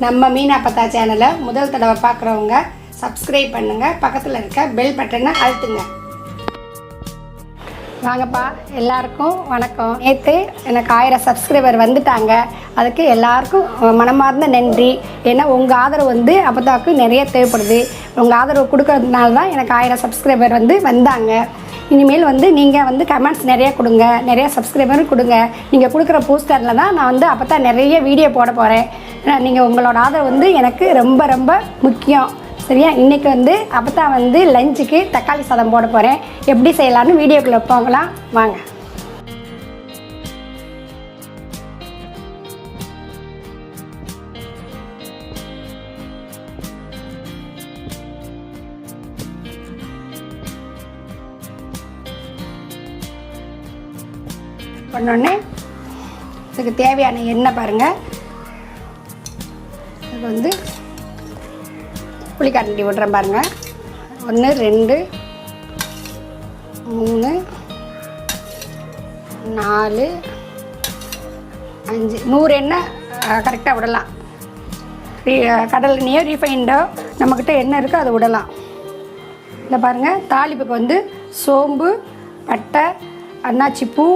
நம்ம மீனா அப்பத்தா சேனலை முதல் தடவை பார்க்குறவங்க சப்ஸ்கிரைப் பண்ணுங்கள், பக்கத்தில் இருக்க பெல் பட்டனை அழுத்துங்க. வாங்கப்பா, எல்லாருக்கும் வணக்கம். நேற்று எனக்கு 1000 சப்ஸ்கிரைபர் வந்துட்டாங்க. அதுக்கு எல்லாருக்கும் மனமார்ந்த நன்றி. ஏன்னா உங்கள் ஆதரவு அப்பத்தாவுக்கு நிறைய தேவைப்படுது. உங்கள் ஆதரவு கொடுக்கறதுனால தான் எனக்கு 1000 சப்ஸ்கிரைபர் வந்தாங்க. இனிமேல் நீங்கள் கமெண்ட்ஸ் நிறைய கொடுங்க, நிறைய சப்ஸ்கிரைபரும் கொடுங்க. நீங்கள் கொடுக்குற போஸ்டரில் தான் நான் அப்பத்தா நிறைய வீடியோ போட போகிறேன். நீங்கள் உங்களோட ஆதரவு எனக்கு ரொம்ப ரொம்ப முக்கியம். சரியா? இன்றைக்கி அப்பத்தா லஞ்சுக்கு தக்காளி சாதம் போட போகிறேன். எப்படி செய்யலான்னு வீடியோக்குள்ளே போகலாம் வாங்க. பண்ணோடனே இதுக்கு தேவையான எண்ணெய் பாருங்கள். இது புளிக்கரண்டி விட்றேன் பாருங்கள். 1 2 3 4 5 100 எண்ணெய் கரெக்டாக விடலாம். கடல் எண்ணெயோ ரீஃபைண்டோ நம்மக்கிட்ட எண்ணெய் இருக்கோ அதை விடலாம். இல்லை பாருங்கள், தாளிப்புக்கு சோம்பு, பட்டை, அன்னாச்சி பூ,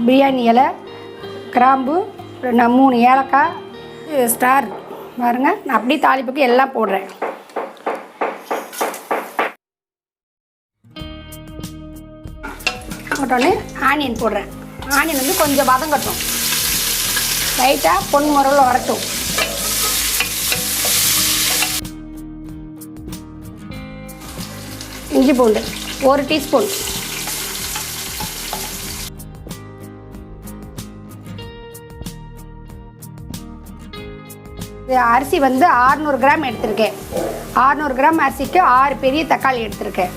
பிரியாணி இலை, கிராம்பு, 3 ஏலக்காய், ஸ்டார் பாருங்கள். நான் அப்படியே தாளிப்புக்கு எல்லாம் போடுறேன். போட்டோன்னே ஆனியன் போடுறேன். ஆனியன் கொஞ்சம் வதங்கட்டும், லைட்டாக பொன் முறையில் வரட்டும். இஞ்சி பூண்டு 1 டீஸ்பூன், அரிசி 600 கிராம் எடுத்திருக்கேன். 600 கிராம் அரிசிக்கு 6 பெரிய தக்காளி எடுத்திருக்கேன்.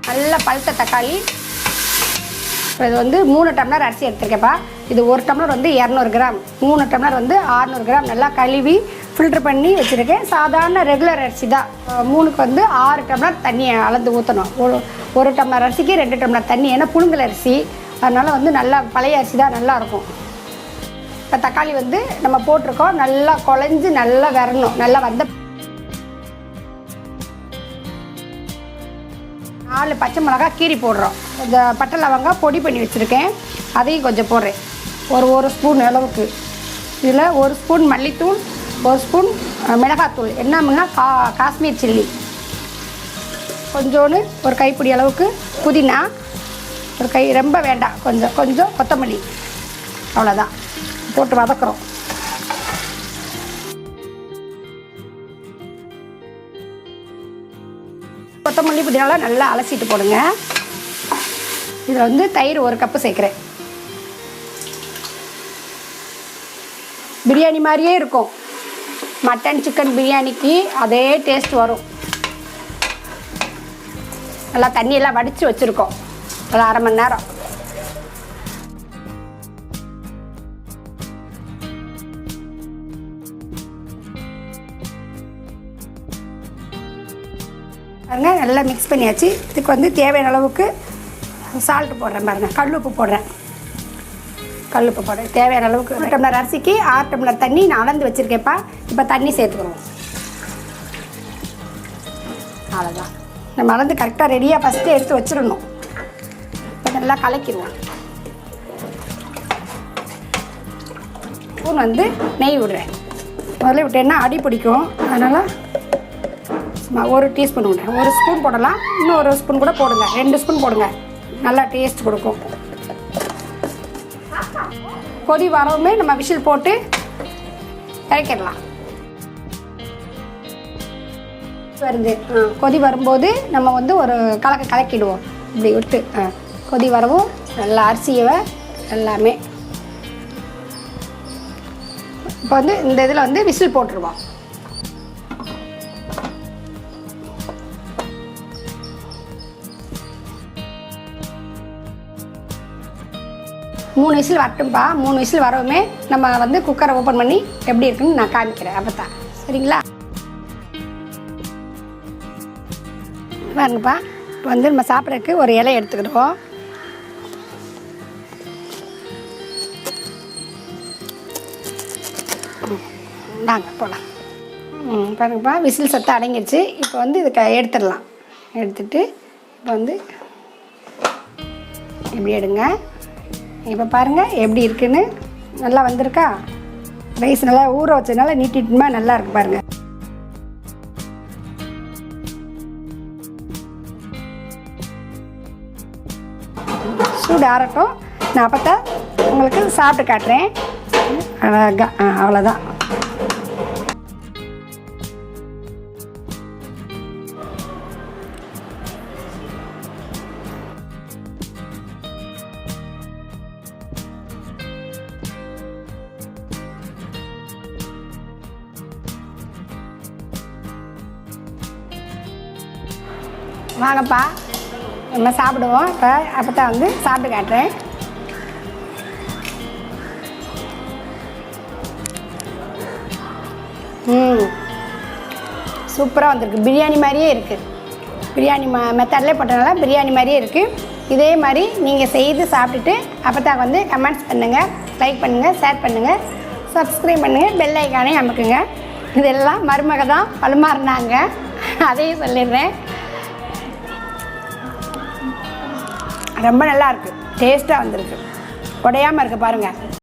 நல்ல பழுத்த தக்காளி. இது 3 டம்ளர் அரிசி எடுத்திருக்கேன்ப்பா. இது 1 டம்ளர் 200 கிராம், 3 டம்ளர் 600 கிராம் நல்லா கழுவி ஃபில்ட்ரு பண்ணி வச்சுருக்கேன். சாதாரண ரெகுலர் அரிசி தான். 3க்கு 6 டம்ளர் தண்ணியை அளந்து ஊற்றணும். 1 டம்ளர் அரிசிக்கு 2 டம்ளர் தண்ணி. ஏன்னா புழுங்கல் அரிசி, அதனால் நல்லா பழைய அரிசி தான் நல்லாயிருக்கும். இப்போ தக்காளி நம்ம போட்டிருக்கோம். நல்லா குழஞ்சி நல்லா வரணும். நல்லா 4 பச்சை மிளகாய் கீரி போடுறோம். இந்த பட்டை லவங்காய் பொடி பண்ணி வச்சுருக்கேன், அதையும் கொஞ்சம் போடுறேன். ஒரு ஸ்பூன் அளவுக்கு. இதில் 1 ஸ்பூன் மல்லித்தூள், 1 ஸ்பூன் மிளகாத்தூள், என்னமுன்னா காஷ்மீர் சில்லி, கொஞ்சோன்னு ஒரு கைப்பிடி அளவுக்கு புதினா, ஒரு கை ரொம்ப வேண்டாம், கொஞ்சம் கொத்தமல்லி, அவ்வளோதான் போட்டு வதக்குறோம். கொத்தமல்லி புதினாலாம் நல்லா அலசிட்டு போடுங்க. இதில் தயிர் 1 கப்பு சேர்க்குறேன். பிரியாணி மாதிரியே இருக்கும். மட்டன் சிக்கன் பிரியாணிக்கு அதே டேஸ்ட் வரும். நல்லா தண்ணியெல்லாம் வடித்து வச்சுருக்கோம். ஒரு 1/2 மணி நேரம். பாருங்க, நல்லா மிக்ஸ் பண்ணியாச்சு. இதுக்கு தேவையான அளவுக்கு சால்ட்டு போடுறேன் பாருங்கள். கல்லுப்பு போடுறேன். தேவையான அளவுக்கு. 1 டம்ளர் அரிசிக்கு 6 டம்ளர் தண்ணி நான் அளந்து வச்சுருக்கேன்ப்பா. இப்போ தண்ணி சேர்த்துக்கிறோம். அவ்வளோதான். நம்ம அளந்து கரெக்டாக ரெடியாக ஃபஸ்ட்டு எடுத்து வச்சிடணும். இப்போ நல்லா கலக்கிடுவோம். ஸ்பூன் நெய் விடுறேன். முதல்ல விட்டேன்னா அடி பிடிக்கும், அதனால் 1 டீஸ்பூன் விடுறேன். 1 ஸ்பூன் போடலாம், இன்னும் 1 ஸ்பூன் கூட போடுங்க. 2 ஸ்பூன் போடுங்க, நல்லா டேஸ்ட் கொடுக்கும். கொதி வரவுமே நம்ம விசில் போட்டு இறக்கிடலாம். கொதி வரும்போது நம்ம ஒரு கலக்கிடுவோம். இப்படி விட்டு கொதி வரவும் நல்லா அரிசியை எல்லாமே இப்போ இந்த இதில் விசில் போட்டுருவோம். மூணு விசில் வரட்டும்பா. 3 விசில் வரவுமே நம்ம குக்கரை ஓப்பன் பண்ணி எப்படி இருக்குன்னு நான் காமிக்கிறேன். அப்போதான் சரிங்களா? பாருங்கப்பா, இப்போ வந்து நம்ம சாப்பிட்றதுக்கு ஒரு இலை எடுத்துக்கிடுவோம். நாங்கள் போகலாம். பாருங்கப்பா, விசில் சத்தம் அடங்கிடுச்சு. இப்போ வந்து இது எடுத்துடலாம். எடுத்துட்டு இப்போ வந்து இப்படி எடுங்க. இப்போ பாருங்கள் எப்படி இருக்குன்னு. நல்லா வந்திருக்கா? ரைஸ் நல்லா ஊற வச்சதுனால நீட்டிட்டுமா நல்லா இருக்கு பாருங்கள். சூடு ஆறட்டும். நான் அப்போத்தான் உங்களுக்கு சாப்பிட்டு காட்டுறேன். அழகா அவ்வளோதான். வாங்கப்பா, நம்ம சாப்பிடுவோம். இப்போ அப்போத்தான் வந்து சாப்பிட்டு காட்டுறேன். சூப்பராக வந்திருக்கு. பிரியாணி மாதிரியே இருக்குது. பிரியாணி மெத்தட்லேயே போட்டனால பிரியாணி மாதிரியே இருக்குது. இதே மாதிரி நீங்கள் செய்து சாப்பிட்டுட்டு அப்போத்தான் வந்து கமெண்ட்ஸ் பண்ணுங்கள், லைக் பண்ணுங்கள், ஷேர் பண்ணுங்கள், சப்ஸ்கிரைப் பண்ணுங்கள், பெல் ஐக்கானே அமுக்குங்க. இதெல்லாம் மருமக தான் பரிமாறினாங்க, அதையும் சொல்லிடுறேன். ரொம்ப நல்லா இருக்குது. டேஸ்ட்டாக வந்திருக்கு. உடையாமல் இருக்குது பாருங்கள்.